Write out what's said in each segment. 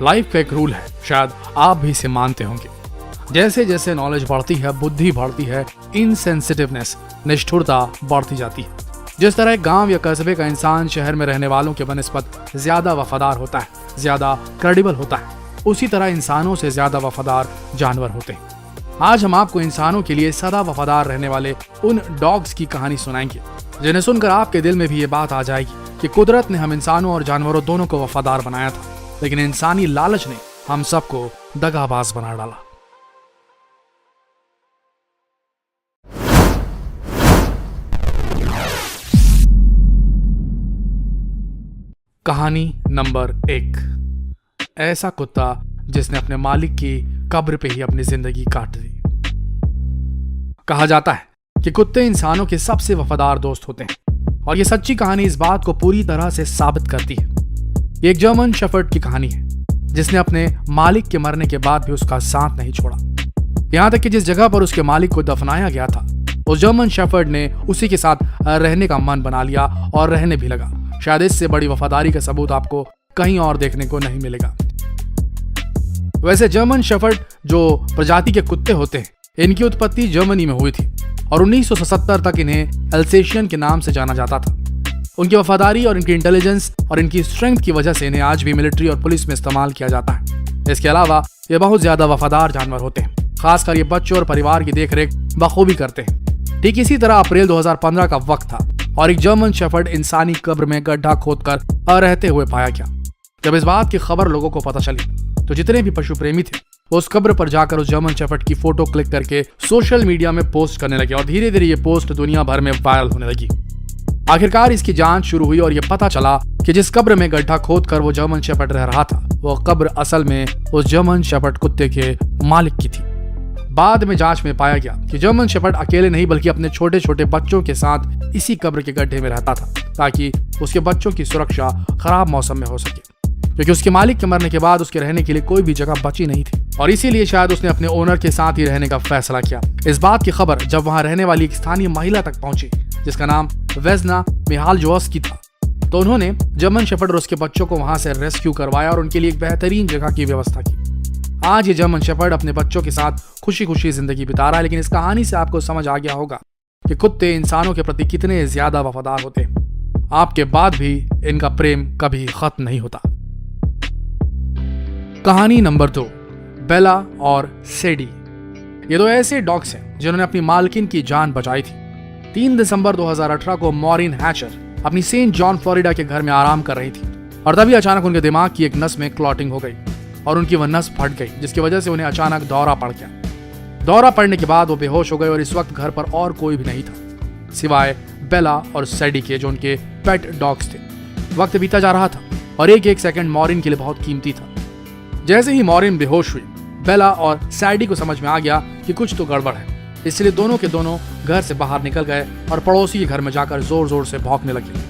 Life का एक rule है, शायद आप भी इसे मानते होंगे। जैसे जैसे नॉलेज बढ़ती है, बुद्धि बढ़ती है, इनसेंसिटिवनेस, निष्ठुरता बढ़ती जाती है। जिस तरह एक गांव या कस्बे का इंसान शहर में रहने वालों के बनस्पत ज्यादा वफादार होता है, ज्यादा क्रेडिबल होता है, उसी तरह इंसानों से ज्यादा वफादार जानवर होते हैं। आज हम आपको इंसानों के लिए सदा वफादार रहने वाले उन डॉग्स की कहानी सुनाएंगे, जिन्हें सुनकर आपके दिल में भी ये बात आ जाएगी कि कुदरत ने हम इंसानों और जानवरों दोनों को वफादार बनाया था, लेकिन इंसानी लालच ने हम सबको दगाबाज बना डाला। कहानी नंबर 1। ऐसा कुत्ता जिसने अपने मालिक की कब्र पे ही अपनी जिंदगी काट दी। कहा जाता है कि कुत्ते इंसानों के सबसे वफादार दोस्त होते हैं, और यह सच्ची कहानी इस बात को पूरी तरह से साबित करती है। ये एक जर्मन शेफर्ड की कहानी है, जिसने अपने मालिक के मरने के बाद भी उसका साथ नहीं छोड़ा। यहां तक कि जिस जगह पर उसके मालिक को दफनाया गया था, उस जर्मन शेफर्ड ने उसी के साथ रहने का मन बना लिया और रहने भी लगा। शायद इससे बड़ी वफादारी का सबूत आपको कहीं और देखने को नहीं मिलेगा। वैसे जर्मन शेफर्ड जो प्रजाति के कुत्ते होते हैं, इनकी उत्पत्ति जर्मनी में हुई थी और 1977 तक इन्हें एल्सेशियन के नाम से जाना जाता था। उनकी वफादारी और इनकी इंटेलिजेंस और इनकी स्ट्रेंथ की वजह से इन्हें आज भी मिलिट्री और पुलिस में इस्तेमाल किया जाता है। इसके अलावा ये बहुत ज्यादा वफादार जानवर होते हैं, खासकर ये बच्चों और परिवार की देखरेख बखूबी करते हैं। ठीक इसी तरह अप्रैल 2015 का वक्त था और एक जर्मन शेफर्ड इंसानी कब्र में गड्ढा खोदकर रहते हुए पाया गया। जब इस बात की खबर लोगों को पता चली तो जितने भी पशु प्रेमी थे वो उस कब्र पर जाकर उस जर्मन शेफर्ड की फोटो क्लिक करके सोशल मीडिया में पोस्ट करने लगे और धीरे धीरे ये पोस्ट दुनिया भर में वायरल होने लगी। आखिरकार इसकी जांच शुरू हुई और ये पता चला कि जिस कब्र में गड्ढा खोदकर वो जर्मन शेफर्ड रह रहा था, वो कब्र असल में उस जर्मन शेफर्ड कुत्ते के मालिक की थी। बाद में जांच में पाया गया कि जर्मन शेफर्ड अकेले नहीं बल्कि अपने छोटे छोटे बच्चों के साथ इसी कब्र के गड्ढे में रहता था, ताकि उसके बच्चों की सुरक्षा खराब मौसम में हो सके, क्योंकि उसके मालिक के मरने के बाद उसके रहने के लिए कोई भी जगह बची नहीं थी और इसीलिए शायद उसने अपने ओनर के साथ ही रहने का फैसला किया। इस बात की खबर जब वहां रहने वाली एक स्थानीय महिला तक पहुंची, जिसका नाम वेजना मिहालजोव्स्की था, तो उन्होंने जर्मन शेफर्ड और उसके बच्चों को वहां से रेस्क्यू करवाया और उनके लिए एक बेहतरीन जगह की व्यवस्था की। आज ये जर्मन शेफर्ड अपने बच्चों के साथ खुशी खुशी जिंदगी बिता रहा है। लेकिन इस कहानी से आपको समझ आ गया होगा कि कुत्ते इंसानों के प्रति कितने ज्यादा वफादार होते हैं। आपके बाद भी इनका प्रेम कभी खत्म नहीं होता। कहानी नंबर 2, बेला और सेडी। ये दो ऐसे डॉग्स हैं जिन्होंने अपनी मालकिन की जान बचाई थी। 3 दिसंबर 2018 को मॉरिन हैचर अपनी सेंट जॉन फ्लोरिडा के घर में आराम कर रही थी और तभी अचानक उनके दिमाग की एक नस में क्लॉटिंग हो गई और उनकी वह नस फट गई, जिसकी वजह से उन्हें अचानक दौरा पड़ गया। दौरा पड़ने के बाद वो बेहोश हो गए और इस वक्त घर पर और कोई भी नहीं था सिवाय बेला और सैडी के, जो उनके पेट डॉग्स थे। वक्त बीता जा रहा था और एक एक सेकंड मॉरिन के लिए बहुत कीमती था। जैसे ही मॉरिन बेहोश हुई, बेला और सैडी को समझ में आ गया कि कुछ तो गड़बड़ है, इसलिए दोनों के दोनों घर से बाहर निकल गए और पड़ोसी के घर में जाकर जोर जोर से भौंकने लगे।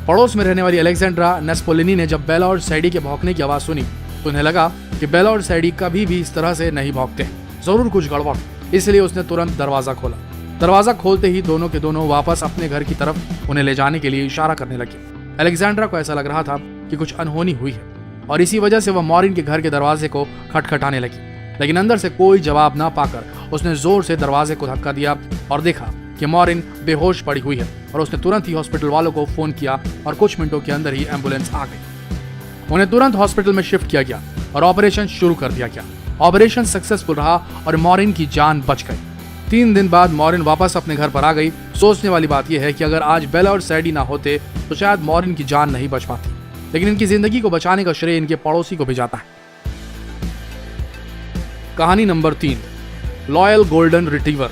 पड़ोस में रहने वाली अलेक्जेंड्रा नेस्पोलिनी ने जब बेला और सैडी के भौंकने की आवाज सुनी तो उन्हें लगा कि बेला और सैडी कभी भी इस तरह से नहीं भौंकते, जरूर कुछ गड़बड़। इसलिए उसने तुरंत दरवाजा खोला। दरवाजा खोलते ही दोनों के दोनों वापस अपने घर की तरफ उन्हें ले जाने के लिए इशारा करने लगे। अलेक्जेंड्रा को ऐसा लग रहा था कि कुछ अनहोनी हुई है और इसी वजह से वह मॉरिन के घर के दरवाजे को खटखटाने लगी, लेकिन अंदर से कोई जवाब ना पाकर उसने जोर से दरवाजे को धक्का दिया और देखा कि मॉरिन बेहोश पड़ी हुई है और उसने तुरंत ही हॉस्पिटल वालों को फोन किया और कुछ मिनटों के अंदर ही एम्बुलेंस आ गई। उन्हें तुरंत हॉस्पिटल में शिफ्ट किया गया और ऑपरेशन शुरू कर दिया गया। ऑपरेशन सक्सेसफुल रहा और मॉरिन की जान बच गई। 3 दिन बाद मॉरिन वापस अपने घर पर आ गई। सोचने वाली बात यह है कि अगर आज बेला और सैडी ना होते तो शायद मॉरिन की जान नहीं बच पाती, लेकिन इनकी जिंदगी को बचाने का श्रेय इनके पड़ोसी को भी जाता है। कहानी नंबर 3, लॉयल गोल्डन रिट्रीवर।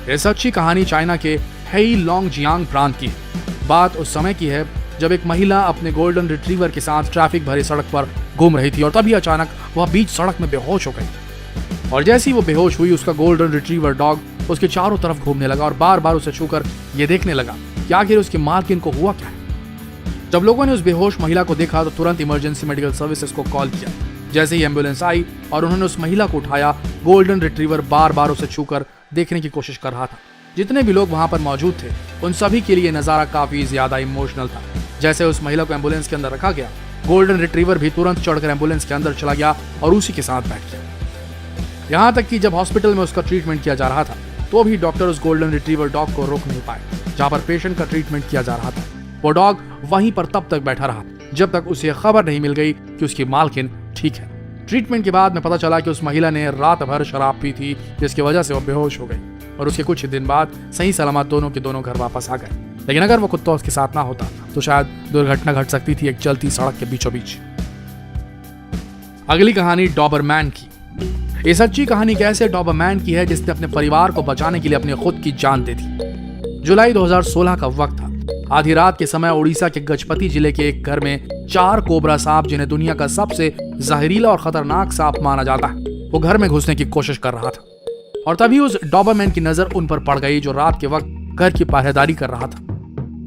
यह सच्ची कहानी चाइना के हेइलोंगजियांग प्रांत की है। बात उस समय की है जब एक महिला अपने गोल्डन रिट्रीवर के साथ ट्रैफिक भरी सड़क पर घूम रही थी और तभी अचानक वह बीच सड़क में बेहोश हो गई। और जैसे ही वो बेहोश हुई, उसका गोल्डन रिट्रीवर डॉग उसके चारों तरफ घूमने लगा और बार बार उसे छूकर ये देखने लगा कि आखिर उसके मालकिन को हुआ क्या है। जब लोगों ने उस बेहोश महिला को देखा तो तुरंत इमरजेंसी मेडिकल सर्विसेज को कॉल किया। जैसे ही एम्बुलेंस आई और उन्होंने उस महिला को उठाया, गोल्डन रिट्रीवर बार बार उसे छूकर देखने की कोशिश कर रहा था। जितने भी लोग वहां पर मौजूद थे उन सभी के लिए नजारा काफी ज्यादा इमोशनल था। जैसे उस महिला को एम्बुलेंस के अंदर रखा गया, गोल्डन रिट्रीवर भी तुरंत चढ़कर एम्बुलेंस के अंदर चला गया और उसी के साथ बैठ गया। यहाँ तक कि जब हॉस्पिटल में उसका ट्रीटमेंट किया जा रहा था तो भी डॉक्टर उस गोल्डन रिट्रीवर डॉग को रोक नहीं पाए। जहाँ पर पेशेंट का ट्रीटमेंट किया जा रहा था वो डॉग वहीं पर तब तक बैठा रहा जब तक उसे खबर नहीं मिल गई कि उसकी मालकिन ठीक है। ट्रीटमेंट के बाद में पता चला कि उस महिला ने रात भर शराब पी थी, जिसकी वजह से वो बेहोश हो गई और उसके कुछ दिन बाद सही सलामत दोनों के दोनों घर वापस आ गए। लेकिन अगर वो कुत्ता उसके साथ ना होता तो शायद दुर्घटना घट सकती थी एक चलती सड़क के बीचों बीच। अगली कहानी डॉबरमैन की। ये सच्ची कहानी कैसे डॉबरमैन की है जिसने अपने परिवार को बचाने के लिए अपनी खुद की जान दे दी। जुलाई 2016 का वक्त था। आधी रात के समय उड़ीसा के गजपति जिले के एक घर में 4 कोबरा सांप, जिन्हें दुनिया का सबसे जहरीला और खतरनाक सांप माना जाता है, वो घर में घुसने की कोशिश कर रहा था। और तभी उस डॉबरमैन की नजर उन पर पड़ गई जो रात के वक्त घर की पहरेदारी कर रहा था।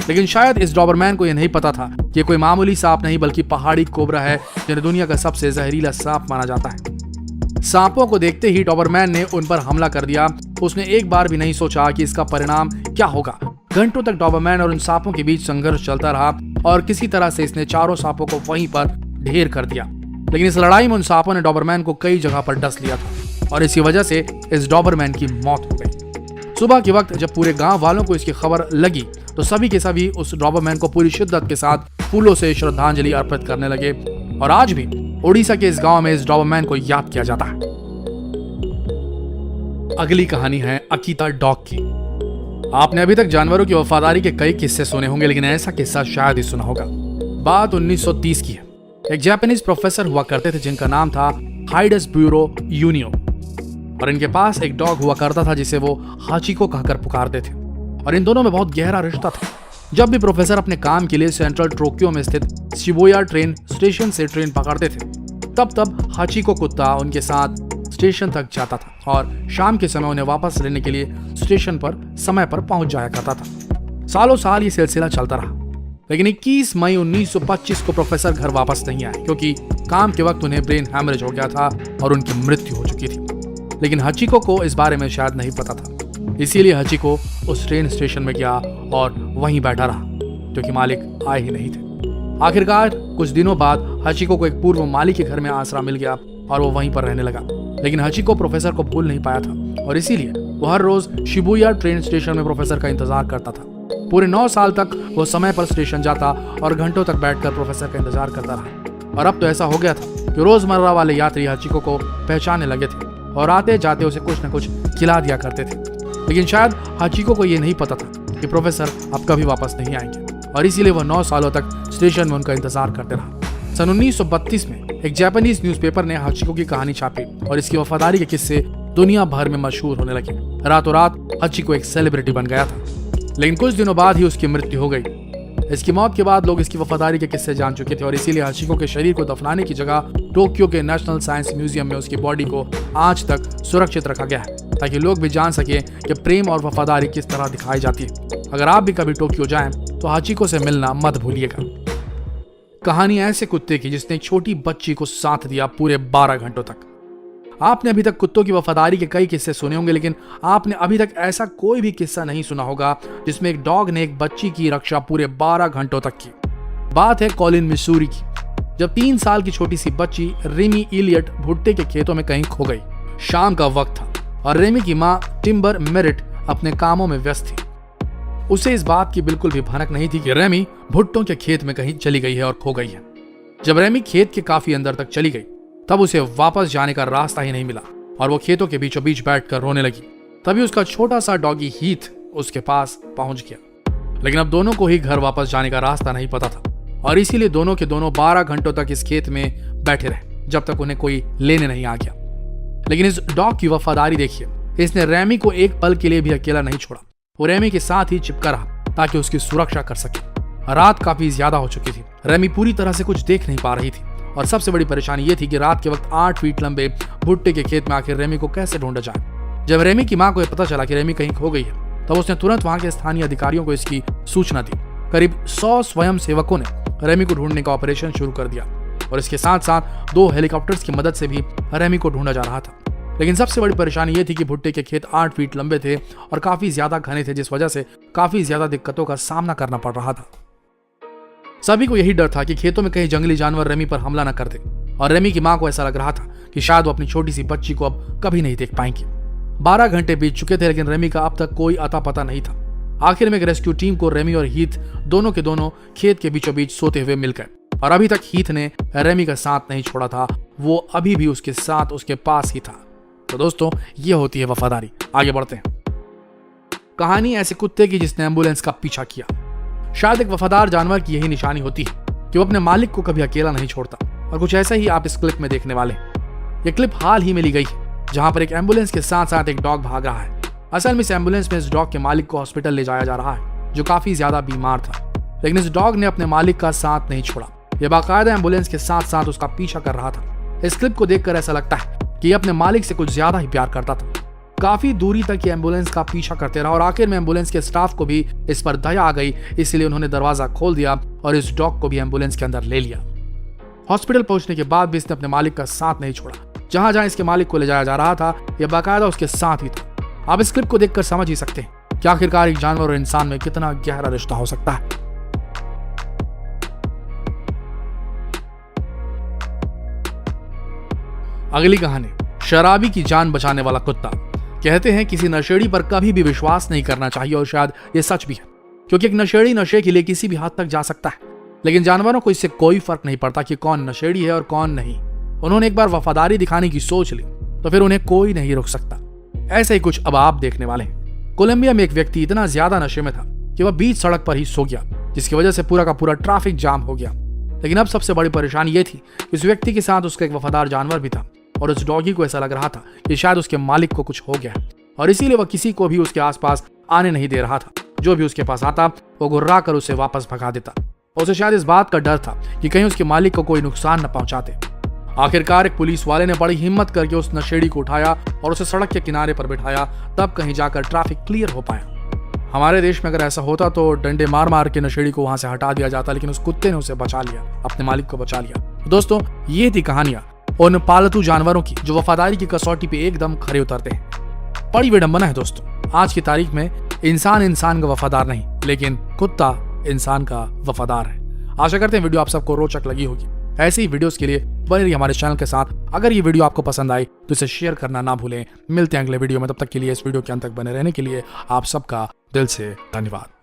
लेकिन शायद इस डॉबरमैन को यह नहीं पता था कि ये कोई मामूली सांप नहीं बल्कि पहाड़ी कोबरा है, जिन्हें दुनिया का सबसे जहरीला सांप माना जाता है। सांपों को देखते ही डॉबरमैन ने उन पर हमला कर दिया। उसने एक बार भी नहीं सोचा कि इसका परिणाम क्या होगा। घंटों तक डॉबरमैन और उन सांपों के बीच संघर्ष चलता रहा और किसी तरह से इसने चारों सांपों को वहीं पर ढेर कर दिया। लेकिन इस लड़ाई में उन सांपों ने डॉबरमैन को कई जगह पर डस लिया था और इसी वजह से इस डॉबरमैन की मौत हो गई। सुबह के वक्त जब पूरे गांव वालों को इसकी खबर लगी तो सभी के सभी उस डॉबरमैन को पूरी शिद्दत के साथ फूलों से श्रद्धांजलि अर्पित करने लगे और आज भी उड़ीसा के इस गांव में इस डॉबरमैन को याद किया जाता है। अगली कहानी है अकीता डॉग की। आपने अभी तक जानवरों की वफादारी के कई किस्से सुने होंगे, लेकिन ऐसा किस्सा शायद ही सुना होगा। बात 1930 की है। एक जापानीज प्रोफेसर हुआ करते थे जिनका नाम था हाइडेसब्यूरो यूनियो और इनके पास एक डॉग हुआ करता था जिसे वो हाचिको कहकर पुकारते थे और इन दोनों में बहुत गहरा रिश्ता था। जब भी प्रोफेसर अपने काम के लिए सेंट्रल टोक्यो में स्थित शिबुया ट्रेन स्टेशन से ट्रेन पकड़ते थे तब हाचिको कुत्ता उनके साथ स्टेशन तक जाता था और शाम के समय उन्हें वापस लेने के लिए स्टेशन पर समय पर पहुंच जाया करता था। सालों साल ये सिलसिला चलता रहा, लेकिन 21 मई 1925 को प्रोफेसर घर वापस नहीं आए क्योंकि काम के वक्त उन्हें ब्रेन हैमरेज हो गया था और उनकी मृत्यु हो चुकी थी। लेकिन हाचिको को इस बारे में शायद नहीं पता था, इसीलिए हाचिको उस ट्रेन स्टेशन में गया और वहीं बैठा रहा क्योंकि मालिक आए ही नहीं थे। आखिरकार कुछ दिनों बाद हाचिको को एक पूर्व मालिक के घर में आसरा मिल गया और वो वहीं पर रहने लगा। लेकिन हाचिको प्रोफेसर को भूल नहीं पाया था और इसीलिए वो हर रोज शिबुया ट्रेन स्टेशन में प्रोफेसर का इंतजार करता था। पूरे 9 साल तक वो समय पर स्टेशन जाता और घंटों तक बैठकर प्रोफेसर का इंतजार करता रहा। और अब तो ऐसा हो गया था कि रोजमर्रा वाले यात्री हाचिको को पहचानने लगे थे और आते जाते उसे कुछ न कुछ खिला दिया करते थे। लेकिन शायद हाचिको को ये नहीं पता था कि प्रोफेसर अब कभी वापस नहीं आएंगे और इसीलिए वह 9 सालों तक स्टेशन में उनका इंतजार करते रहा। सन 1932 में एक जापानीज न्यूज़पेपर ने हाचिको की कहानी छापी और इसकी वफादारी के किस्से दुनिया भर में मशहूर होने लगे। रातों रात हाचिको एक सेलिब्रिटी बन गया था, लेकिन कुछ दिनों बाद ही उसकी मृत्यु हो गई। इसकी मौत के बाद लोग इसकी वफादारी के किस्से जान चुके थे और इसीलिए हाचिको के शरीर को दफनाने की जगह टोक्यो के नेशनल साइंस म्यूजियम में उसकी बॉडी को आज तक सुरक्षित रखा गया है ताकि लोग भी जान सके कि प्रेम और वफादारी किस तरह दिखाई जाती है। अगर आप भी कभी टोक्यो जाएं तो हाचिको से मिलना मत भूलिएगा। कहानी ऐसे कुत्ते की जिसने एक छोटी बच्ची को साथ दिया पूरे 12 घंटों तक। आपने अभी तक कुत्तों की वफादारी के कई किस्से सुने होंगे, लेकिन आपने अभी तक ऐसा कोई भी किस्सा नहीं सुना होगा जिसमें एक डॉग ने एक बच्ची की रक्षा पूरे 12 घंटों तक की। बात है कॉलिन मिसूरी की, जब 3 साल की छोटी सी बच्ची रेमी इलियट भुट्टे के खेतों में कहीं खो गई। शाम का वक्त था और रेमी की माँ टिम्बर मेरिट अपने कामों में व्यस्त थी। उसे इस बात की बिल्कुल भी भनक नहीं थी कि रेमी भुट्टों के खेत में कहीं चली गई है और खो गई है। जब रेमी खेत के काफी अंदर तक चली गई तब उसे वापस जाने का रास्ता ही नहीं मिला और वो खेतों के बीचों बीच बैठकर रोने लगी। तभी उसका छोटा सा डॉगी हीथ उसके पास पहुंच गया। लेकिन अब दोनों को ही घर वापस जाने का रास्ता नहीं पता था और इसीलिए दोनों के दोनों 12 घंटों तक इस खेत में बैठे रहे जब तक उन्हें कोई लेने नहीं आ गया। लेकिन इस डॉग की वफादारी देखिए, इसने रेमी को एक पल के लिए भी अकेला नहीं छोड़ा। वो रेमी के साथ ही चिपका रहा ताकि उसकी सुरक्षा कर सके। रात काफी ज्यादा हो चुकी थी, रेमी पूरी तरह से कुछ देख नहीं पा रही थी और सबसे बड़ी परेशानी ये थी कि रात के वक्त 8 फीट लंबे भुट्टे के खेत में आखिर रेमी को कैसे ढूंढा जाए। जब रेमी की मां को पता चला कि रेमी कहीं खो गई है तब उसने तुरंत वहां के स्थानीय अधिकारियों को इसकी सूचना दी। करीब 100 स्वयं सेवकों ने रेमी को ढूंढने का ऑपरेशन शुरू कर दिया और इसके साथ साथ 2 हेलीकॉप्टर्स की मदद से भी रेमी को ढूंढा जा रहा था। लेकिन सबसे बड़ी परेशानी ये थी कि भुट्टे के खेत 8 फीट लंबे थे और काफी ज्यादा घने थे, जिस वजह से काफी ज्यादा दिक्कतों का सामना करना पड़ रहा था। सभी को यही डर था कि खेतों में कहीं जंगली जानवर रेमी पर हमला न कर दे, और रेमी की मां को ऐसा लग रहा था कि शायद वो अपनी छोटी सी बच्ची को अब कभी नहीं देख पाएंगी। 12 घंटे बीत चुके थे, लेकिन रेमी का अब तक कोई अता पता नहीं था। आखिर में एक रेस्क्यू टीम को रेमी और हीथ दोनों के दोनों खेत के बीचों बीच सोते हुए मिल गए, और अभी तक हीथ ने रेमी का साथ नहीं छोड़ा था। वो अभी भी उसके साथ उसके पास ही था। तो दोस्तों, ये होती है वफादारी। आगे बढ़ते हैं। कहानी ऐसे कुत्ते की जिसने एम्बुलेंस का पीछा किया। शायद एक वफादार जानवर की यही निशानी होती है कि वो अपने मालिक को कभी अकेला नहीं छोड़ता, और कुछ ऐसा ही आप इस क्लिप में देखने वाले हैं। ये क्लिप हाल ही में ली गई है, जहां पर एक एम्बुलेंस के साथ साथ एक डॉग भाग रहा है। असल में इस एम्बुलेंस में इस डॉग के मालिक को हॉस्पिटल ले जाया जा रहा है, जो काफी ज्यादा बीमार था, लेकिन इस डॉग ने अपने मालिक का साथ नहीं छोड़ा। यह बाकायदा एम्बुलेंस के साथ साथ उसका पीछा कर रहा था। इस क्लिप को देखकर ऐसा लगता है कि ये अपने मालिक से कुछ ज्यादा ही प्यार करता था। काफी दूरी तक ये एम्बुलेंस का पीछा करते रहा, और आखिर में एम्बुलेंस के स्टाफ को भी इस पर दया आ गई, इसलिए उन्होंने दरवाजा खोल दिया और इस डॉग को भी एम्बुलेंस के अंदर ले लिया। हॉस्पिटल पहुंचने के बाद भी इसने अपने मालिक का साथ नहीं छोड़ा। जहां जहां इसके मालिक को ले जाया जा रहा था, यह बाकायदा उसके साथ ही था। आप इस क्लिप को देखकर समझ ही सकते हैं कि आखिरकार एक जानवर और इंसान में कितना गहरा रिश्ता हो सकता है। अगली कहानी, शराबी की जान बचाने वाला कुत्ता। कहते हैं किसी नशेड़ी पर कभी भी विश्वास नहीं करना चाहिए, और शायद ये सच भी है, क्योंकि एक नशेड़ी नशे के लिए किसी भी हद तक जा सकता है, लेकिन जानवरों को इससे कोई फर्क नहीं पड़ता कि कौन नशेड़ी है और कौन नहीं। उन्होंने एक बार वफादारी दिखाने की सोच ली तो फिर उन्हें कोई नहीं रोक सकता। ऐसे ही कुछ अब आप देखने वाले हैं। कोलंबिया में एक व्यक्ति इतना ज्यादा नशे में था कि वह बीच सड़क पर ही सो गया, जिसकी वजह से पूरा का पूरा ट्रैफिक जाम हो गया। लेकिन अब सबसे बड़ी परेशानी यह थी, इस व्यक्ति के साथ उसका एक वफादार जानवर भी था, और उस डॉगी को ऐसा लग रहा था कि शायद उसके मालिक को कुछ हो गया है, और इसीलिए वह किसी को भी उसके आसपास आने नहीं दे रहा था। जो भी उसके पास आता वो गुर्रा कर उसे वापस भगा देता। उसे शायद इस बात का डर था कि कहीं उसके मालिक को कोई नुकसान न पहुंचाते। आखिरकार एक पुलिस वाले ने बड़ी हिम्मत करके उस नशेड़ी को उठाया और उसे सड़क के किनारे पर बिठाया, तब कहीं जाकर ट्रैफिक क्लियर हो पाया। हमारे देश में अगर ऐसा होता तो डंडे मार मार के नशेड़ी को वहां से हटा दिया जाता, लेकिन उस कुत्ते ने उसे बचा लिया, अपने मालिक को बचा लिया। दोस्तों, ये थी कहानियां उन पालतू जानवरों की जो वफादारी की कसौटी पे एकदम खरे उतरते हैं। बड़ी विडंबना है दोस्तों, आज की तारीख में इंसान का वफादार नहीं, लेकिन कुत्ता इंसान का वफादार है। आशा करते हैं वीडियो आप सबको रोचक लगी होगी। ऐसी ही वीडियोस के लिए बने रहिए हमारे चैनल के साथ। अगर ये वीडियो आपको पसंद आई तो इसे शेयर करना ना भूलें। मिलते हैं अगले वीडियो में, तब तक के लिए इस वीडियो के अंत तक बने रहने के लिए आप सबका दिल से धन्यवाद।